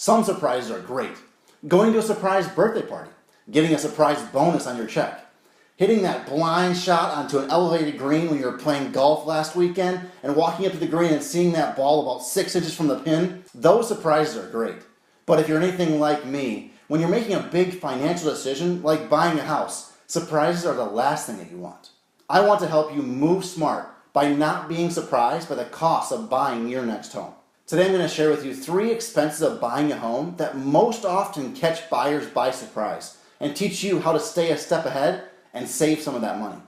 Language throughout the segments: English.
Some surprises are great. Going to a surprise birthday party, getting a surprise bonus on your check, hitting that blind shot onto an elevated green when you were playing golf last weekend and walking up to the green and seeing that ball about 6 inches from the pin, those surprises are great. But if you're anything like me, when you're making a big financial decision like buying a house, surprises are the last thing that you want. I want to help you move smart by not being surprised by the cost of buying your next home. Today I'm going to share with you 3 expenses of buying a home that most often catch buyers by surprise and teach you how to stay a step ahead and save some of that money.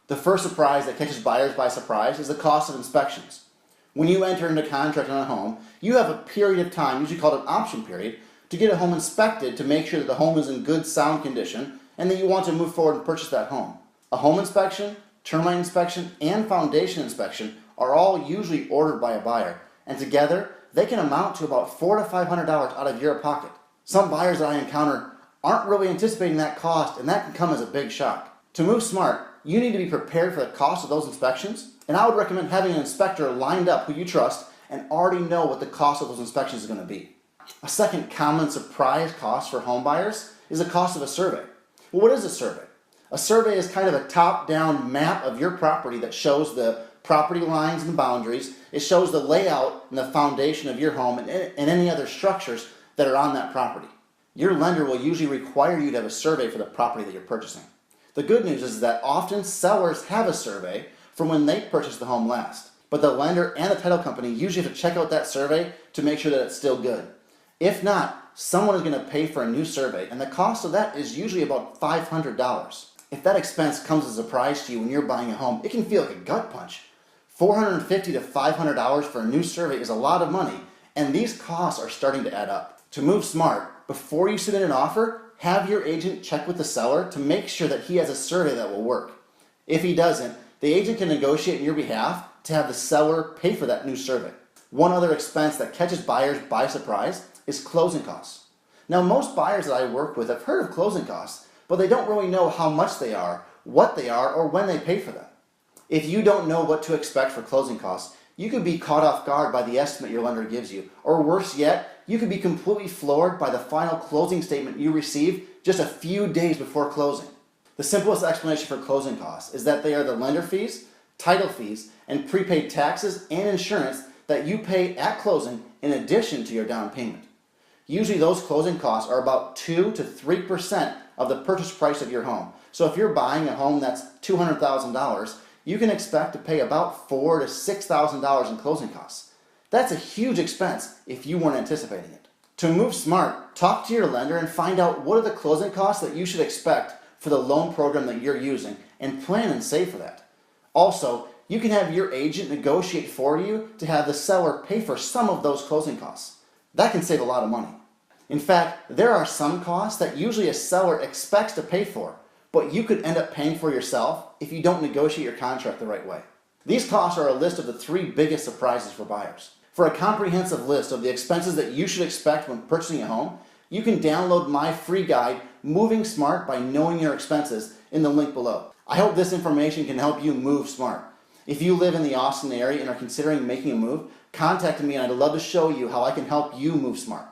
The first surprise that catches buyers by surprise is the cost of inspections. When you enter into contract on a home, you have a period of time, usually called an option period, to get a home inspected to make sure that the home is in good sound condition and that you want to move forward and purchase that home. A home inspection, termite inspection, and foundation inspection are all usually ordered by a buyer, and together they can amount to about $400 to $500 out of your pocket. Some buyers that I encounter aren't really anticipating that cost, and that can come as a big shock. To move smart, you need to be prepared for the cost of those inspections, and I would recommend having an inspector lined up who you trust and already know what the cost of those inspections is going to be. A second common surprise cost for home buyers is the cost of a survey. Well, what is a survey? A survey is kind of a top-down map of your property that shows the property lines and boundaries. It shows the layout and the foundation of your home and any other structures that are on that property. Your lender will usually require you to have a survey for the property that you're purchasing. The good news is that often sellers have a survey from when they purchased the home last, but the lender and the title company usually have to check out that survey to make sure that it's still good. If not, someone is going to pay for a new survey, and the cost of that is usually about $500. If that expense comes as a surprise to you when you're buying a home, it can feel like a gut punch. $450 to $500 for a new survey is a lot of money, and these costs are starting to add up. To move smart, before you submit an offer, have your agent check with the seller to make sure that he has a survey that will work. If he doesn't, the agent can negotiate on your behalf to have the seller pay for that new survey. One other expense that catches buyers by surprise is closing costs. Now, most buyers that I work with have heard of closing costs, but they don't really know how much they are, what they are, or when they pay for them. If you don't know what to expect for closing costs, you could be caught off guard by the estimate your lender gives you, or worse yet, you could be completely floored by the final closing statement you receive just a few days before closing. The simplest explanation for closing costs is that they are the lender fees, title fees, and prepaid taxes and insurance that you pay at closing in addition to your down payment. Usually those closing costs are about 2 to 3% of the purchase price of your home. So if you're buying a home that's $200,000, you can expect to pay about $4,000 to $6,000 in closing costs. That's a huge expense if you weren't anticipating it. To move smart, talk to your lender and find out what are the closing costs that you should expect for the loan program that you're using and plan and save for that. Also, you can have your agent negotiate for you to have the seller pay for some of those closing costs. That can save a lot of money. In fact, there are some costs that usually a seller expects to pay for, but you could end up paying for yourself if you don't negotiate your contract the right way. These costs are a list of the 3 biggest surprises for buyers. For a comprehensive list of the expenses that you should expect when purchasing a home, you can download my free guide, Moving Smart by Knowing Your Expenses, in the link below. I hope this information can help you move smart. If you live in the Austin area and are considering making a move, contact me and I'd love to show you how I can help you move smart.